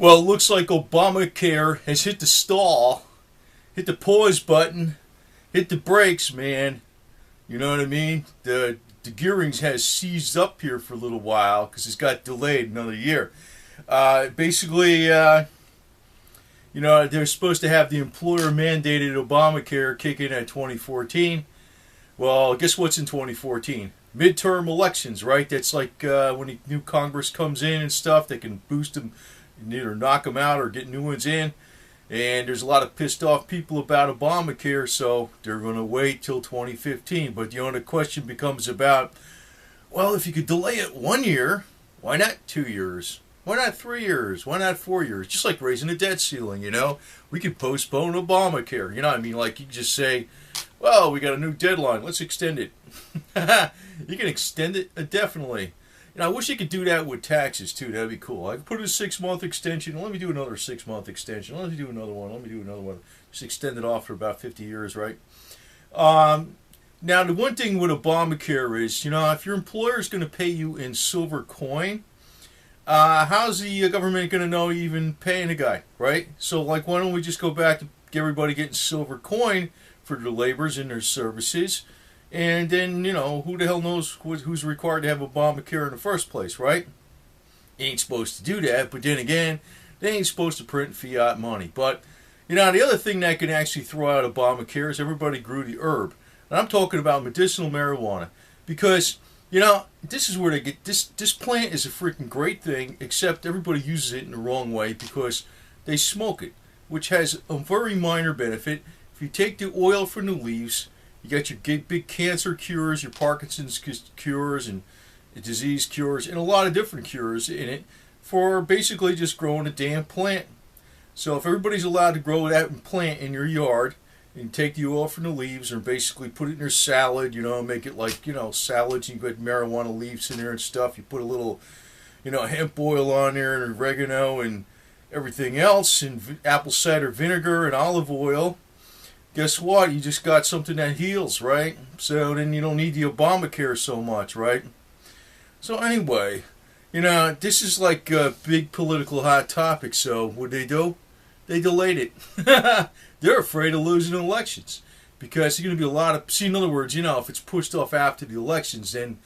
Well, it looks like Obamacare has hit the stall, hit the pause button, hit the brakes, man. You know what I mean? The gearings has seized up here for a little while because it's got delayed another year. Basically, they're supposed to have the employer-mandated Obamacare kick in at 2014. Well, guess what's in 2014? Midterm elections, right? That's like when a new Congress comes in and stuff, they can boost them, either knock them out or get new ones in. And there's a lot of pissed off people about Obamacare, so they're going to wait till 2015. But the question becomes about, well, if you could delay it 1 year, why not 2 years? Why not 3 years? Why not 4 years? Just like raising the debt ceiling, We could postpone Obamacare. Like you could just say, well, we got a new deadline. Let's extend it. You can extend it, definitely. I wish you could do that with taxes, too. That'd be cool. I could put a 6-month extension. Let me do another 6-month extension. Let me do another one. Let me do another one. Just extend it off for about 50 years, right? Now, the one thing with Obamacare is, if your employer is going to pay you in silver coin, how's the government going to know you're even paying the guy, right? So, why don't we just go back to everybody getting silver coin for their labors and their services? And then, who the hell knows who's required to have Obamacare in the first place, right? You ain't supposed to do that, but then again, they ain't supposed to print fiat money. But, the other thing that can actually throw out Obamacare is everybody grew the herb. And I'm talking about medicinal marijuana. Because, this is where they get, this plant is a freaking great thing, except everybody uses it in the wrong way because they smoke it, which has a very minor benefit. If you take the oil from the leaves, you got your big cancer cures, your Parkinson's cures, and disease cures, and a lot of different cures in it for basically just growing a damn plant. So if everybody's allowed to grow that plant in your yard, and take the oil from the leaves and basically put it in your salad, make it like, salads, you put marijuana leaves in there and stuff. You put a little, hemp oil on there and oregano and everything else, and apple cider vinegar and olive oil. Guess what? You just got something that heals, right? So then you don't need the Obamacare so much, right? So anyway, this is like a big political hot topic. So what they do? They delayed it. They're afraid of losing elections because there's going to be a lot of... See, in other words, if it's pushed off after the elections, then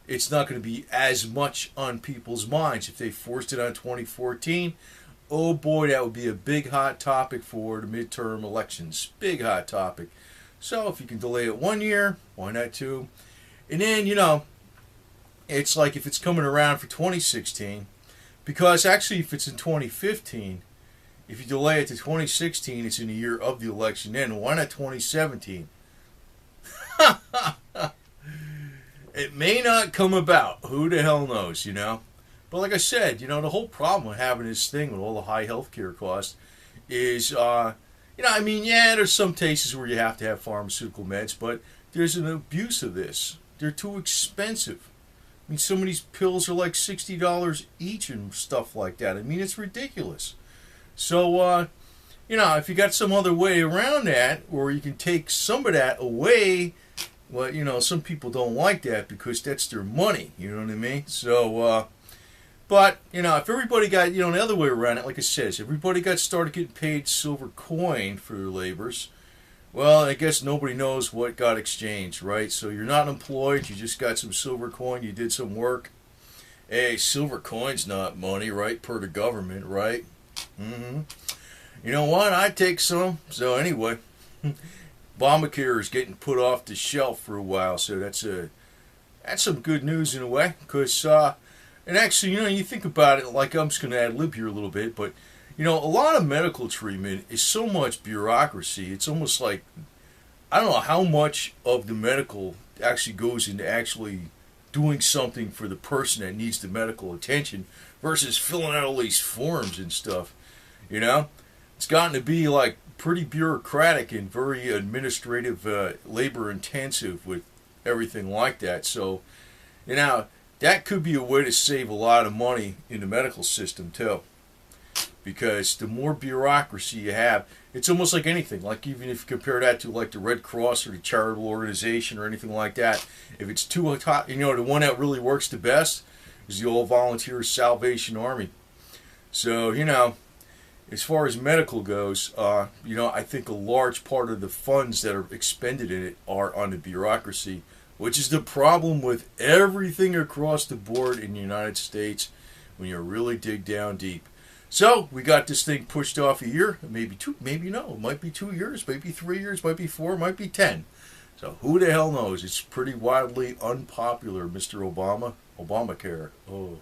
it's not going to be as much on people's minds. If they forced it on 2014... oh boy, that would be a big hot topic for the midterm elections. Big hot topic. So if you can delay it 1 year, why not 2? And then, it's like if it's coming around for 2016, because actually if it's in 2015, if you delay it to 2016, it's in the year of the election. Then why not 2017? It may not come about. Who the hell knows, But like I said, the whole problem with having this thing with all the high healthcare costs is, there's some cases where you have to have pharmaceutical meds, but there's an abuse of this. They're too expensive. Some of these pills are like $60 each and stuff like that. It's ridiculous. So, if you got some other way around that, or you can take some of that away, well, some people don't like that because that's their money. You know what I mean? So, but, if everybody got, the other way around it, like I said, if everybody started getting paid silver coin for their labors, well, I guess nobody knows what got exchanged, right? So you're not employed, you just got some silver coin, you did some work. Hey, silver coin's not money, right, per the government, right? You know what, I'd take some. So anyway, Obamacare is getting put off the shelf for a while, so that's some good news in a way, because... and actually, you think about it, like I'm just going to ad-lib here a little bit, but, a lot of medical treatment is so much bureaucracy. It's almost like, I don't know how much of the medical actually goes into actually doing something for the person that needs the medical attention versus filling out all these forms and stuff, It's gotten to be, like, pretty bureaucratic and very administrative, labor-intensive with everything like that. So, that could be a way to save a lot of money in the medical system, too. Because the more bureaucracy you have, it's almost like anything. Like even if you compare that to like the Red Cross or the charitable organization or anything like that. If it's too hot, the one that really works the best is the All Volunteer Salvation Army. So, as far as medical goes, I think a large part of the funds that are expended in it are on the bureaucracy, which is the problem with everything across the board in the United States when you really dig down deep. So we got this thing pushed off a year, maybe two, maybe no, it might be 2 years, maybe 3 years, might be four, might be 10. So who the hell knows? It's pretty wildly unpopular, Mr. Obama. Obamacare. Oh.